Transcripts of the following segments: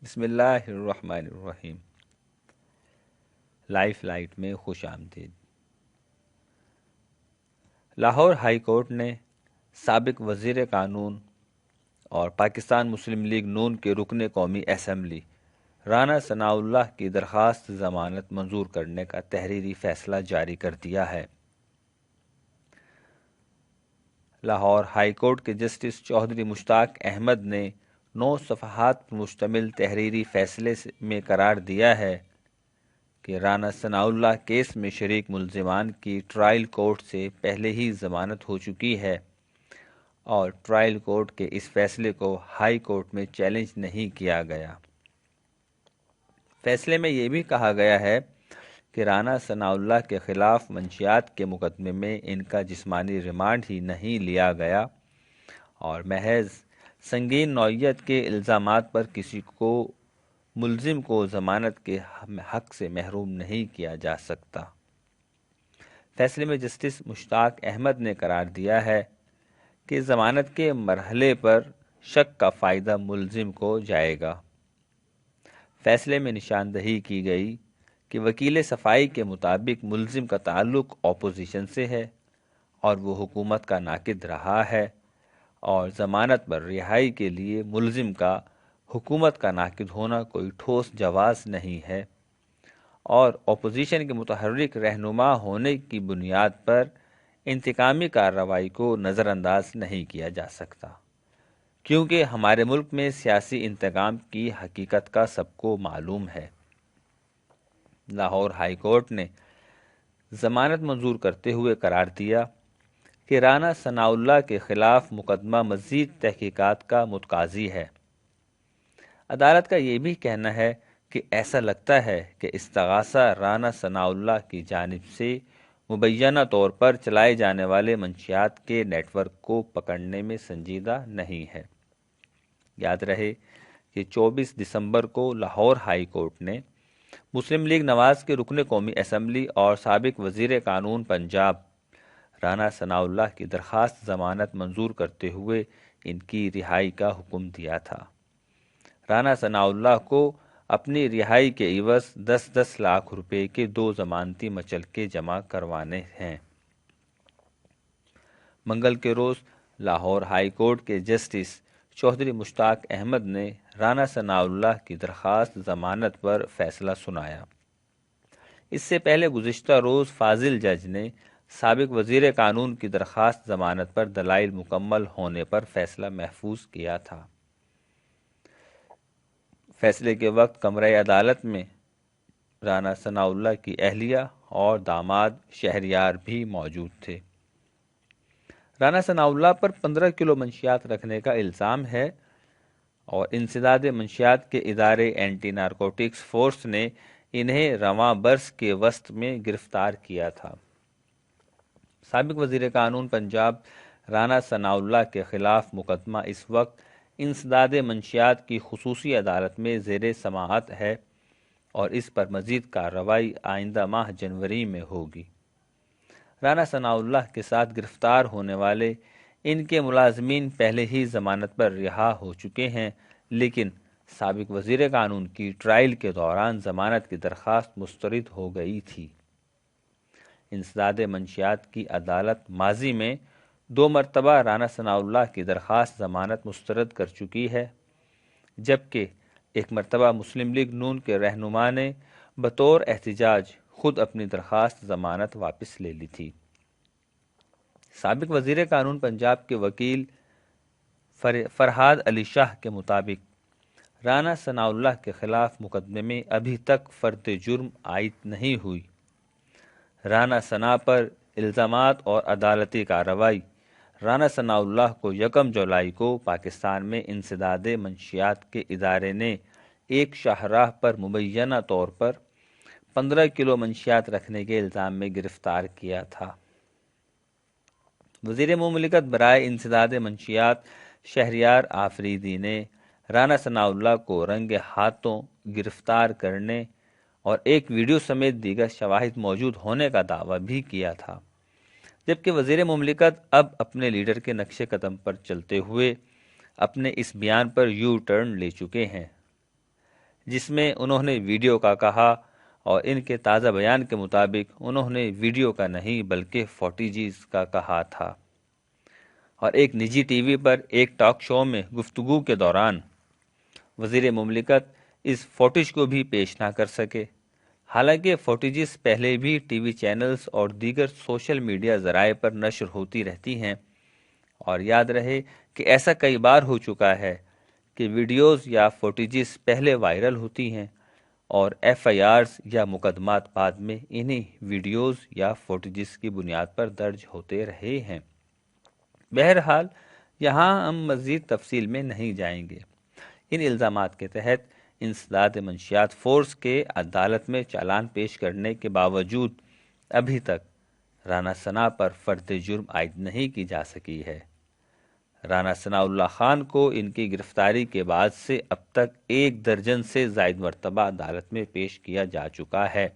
بسم اللہ الرحمن الرحیم۔ لائف لائٹ میں خوش آمدید۔ لاہور ہائی کورٹ نے سابق وزیر قانون اور پاکستان مسلم لیگ نون کے رکن قومی اسمبلی رانا ثناء اللہ کی درخواست ضمانت منظور کرنے کا تحریری فیصلہ جاری کر دیا ہے۔ لاہور ہائی کورٹ کے جسٹس چودھری مشتاق احمد نے 9 صفحات پر مشتمل تحریری فیصلے میں قرار دیا ہے کہ رانا ثناء اللہ کیس میں شریک ملزمان کی ٹرائل کورٹ سے پہلے ہی ضمانت ہو چکی ہے اور ٹرائل کورٹ کے اس فیصلے کو ہائی کورٹ میں چیلنج نہیں کیا گیا۔ فیصلے میں یہ بھی کہا گیا ہے کہ رانا ثناء اللہ کے خلاف منشیات کے مقدمے میں ان کا جسمانی ریمانڈ ہی نہیں لیا گیا اور محض سنگین نوعیت کے الزامات پر کسی کو ملزم کو ضمانت کے حق سے محروم نہیں کیا جا سکتا۔ فیصلے میں جسٹس مشتاق احمد نے قرار دیا ہے کہ ضمانت کے مرحلے پر شک کا فائدہ ملزم کو جائے گا۔ فیصلے میں نشاندہی کی گئی کہ وکیل صفائی کے مطابق ملزم کا تعلق اپوزیشن سے ہے اور وہ حکومت کا ناقد رہا ہے اور ضمانت پر رہائی کے لیے ملزم کا حکومت کا ناقد ہونا کوئی ٹھوس جواز نہیں ہے اور اپوزیشن کے متحرک رہنما ہونے کی بنیاد پر انتقامی کارروائی کو نظر انداز نہیں کیا جا سکتا، کیونکہ ہمارے ملک میں سیاسی انتقام کی حقیقت کا سب کو معلوم ہے۔ لاہور ہائی کورٹ نے ضمانت منظور کرتے ہوئے قرار دیا کہ رانا ثناء اللہ کے خلاف مقدمہ مزید تحقیقات کا متقاضی ہے۔ عدالت کا یہ بھی کہنا ہے کہ ایسا لگتا ہے کہ استغاثہ رانا ثناء اللہ کی جانب سے مبینہ طور پر چلائے جانے والے منشیات کے نیٹ ورک کو پکڑنے میں سنجیدہ نہیں ہے۔ یاد رہے کہ 24 دسمبر کو لاہور ہائی کورٹ نے مسلم لیگ نواز کے رکن قومی اسمبلی اور سابق وزیر قانون پنجاب رانا ثناء اللہ کی درخواست ضمانت منظور کرتے ہوئے ان کی رہائی کا حکم دیا تھا۔ رانا ثناء اللہ کو اپنی رہائی کے عوض 10 لاکھ روپے کے 2 ضمانتی مچلکے جمع کروانے ہیں۔ منگل کے روز لاہور ہائی کورٹ کے جسٹس چودھری مشتاق احمد نے رانا ثناء اللہ کی درخواست ضمانت پر فیصلہ سنایا۔ اس سے پہلے گزشتہ روز فاضل جج نے سابق وزیر قانون کی درخواست ضمانت پر دلائل مکمل ہونے پر فیصلہ محفوظ کیا تھا۔ فیصلے کے وقت کمرہ عدالت میں رانا ثناء اللہ کی اہلیہ اور داماد شہریار بھی موجود تھے۔ رانا ثناء اللہ پر 15 کلو منشیات رکھنے کا الزام ہے اور انسداد منشیات کے ادارے اینٹی نارکوٹکس فورس نے انہیں رواں برس کے وسط میں گرفتار کیا تھا۔ سابق وزیر قانون پنجاب رانا ثناء اللہ کے خلاف مقدمہ اس وقت انسداد منشیات کی خصوصی عدالت میں زیر سماعت ہے اور اس پر مزید کارروائی آئندہ ماہ جنوری میں ہوگی۔ رانا ثناء اللہ کے ساتھ گرفتار ہونے والے ان کے ملازمین پہلے ہی ضمانت پر رہا ہو چکے ہیں، لیکن سابق وزیر قانون کی ٹرائل کے دوران ضمانت کی درخواست مسترد ہو گئی تھی۔ انسداد منشیات کی عدالت ماضی میں 2 مرتبہ رانا ثناء اللہ کی درخواست ضمانت مسترد کر چکی ہے، جبکہ ایک مرتبہ مسلم لیگ نون کے رہنما نے بطور احتجاج خود اپنی درخواست ضمانت واپس لے لی تھی۔ سابق وزیر قانون پنجاب کے وکیل فرحاد علی شاہ کے مطابق رانا ثناء اللہ کے خلاف مقدمے میں ابھی تک فرد جرم عائد نہیں ہوئی۔ رانا ثناء پر الزامات اور عدالتی کارروائی رانا ثناء اللہ کو 1 جولائی کو پاکستان میں انسداد منشیات کے ادارے نے ایک شاہراہ پر مبینہ طور پر 15 کلو منشیات رکھنے کے الزام میں گرفتار کیا تھا۔ وزیر مملکت برائے انسداد منشیات شہریار آفریدی نے رانا ثناء اللہ کو رنگ ہاتھوں گرفتار کرنے اور ایک ویڈیو سمیت دیگر شواہد موجود ہونے کا دعویٰ بھی کیا تھا، جبکہ وزیر مملکت اب اپنے لیڈر کے نقش قدم پر چلتے ہوئے اپنے اس بیان پر یو ٹرن لے چکے ہیں۔ جس میں انہوں نے ویڈیو کا کہا، اور ان کے تازہ بیان کے مطابق انہوں نے ویڈیو کا نہیں بلکہ فوٹیجز کا کہا تھا، اور ایک نجی ٹی وی پر ایک ٹاک شو میں گفتگو کے دوران وزیر مملکت اس فوٹیج کو بھی پیش نہ کر سکے۔ حالانکہ فوٹیجز پہلے بھی ٹی وی چینلز اور دیگر سوشل میڈیا ذرائع پر نشر ہوتی رہتی ہیں، اور یاد رہے کہ ایسا کئی بار ہو چکا ہے کہ ویڈیوز یا فوٹیجز پہلے وائرل ہوتی ہیں اور ایف آئی آرز یا مقدمات بعد میں انہی ویڈیوز یا فوٹیجز کی بنیاد پر درج ہوتے رہے ہیں۔ بہرحال یہاں ہم مزید تفصیل میں نہیں جائیں گے۔ ان الزامات کے تحت انسداد منشیات فورس کے عدالت میں چالان پیش کرنے کے باوجود ابھی تک رانا ثناء پر فرد جرم عائد نہیں کی جا سکی ہے۔ رانا ثناء اللہ خان کو ان کی گرفتاری کے بعد سے اب تک 1 درجن سے زائد مرتبہ عدالت میں پیش کیا جا چکا ہے۔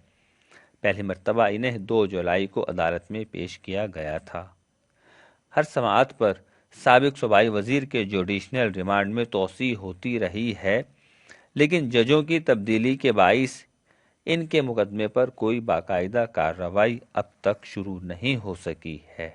پہلی مرتبہ انہیں 2 جولائی کو عدالت میں پیش کیا گیا تھا۔ ہر سماعت پر سابق صوبائی وزیر کے جوڈیشنل ریمانڈ میں توسیع ہوتی رہی ہے، لیکن ججوں کی تبدیلی کے باعث ان کے مقدمے پر کوئی باقاعدہ کارروائی اب تک شروع نہیں ہو سکی ہے۔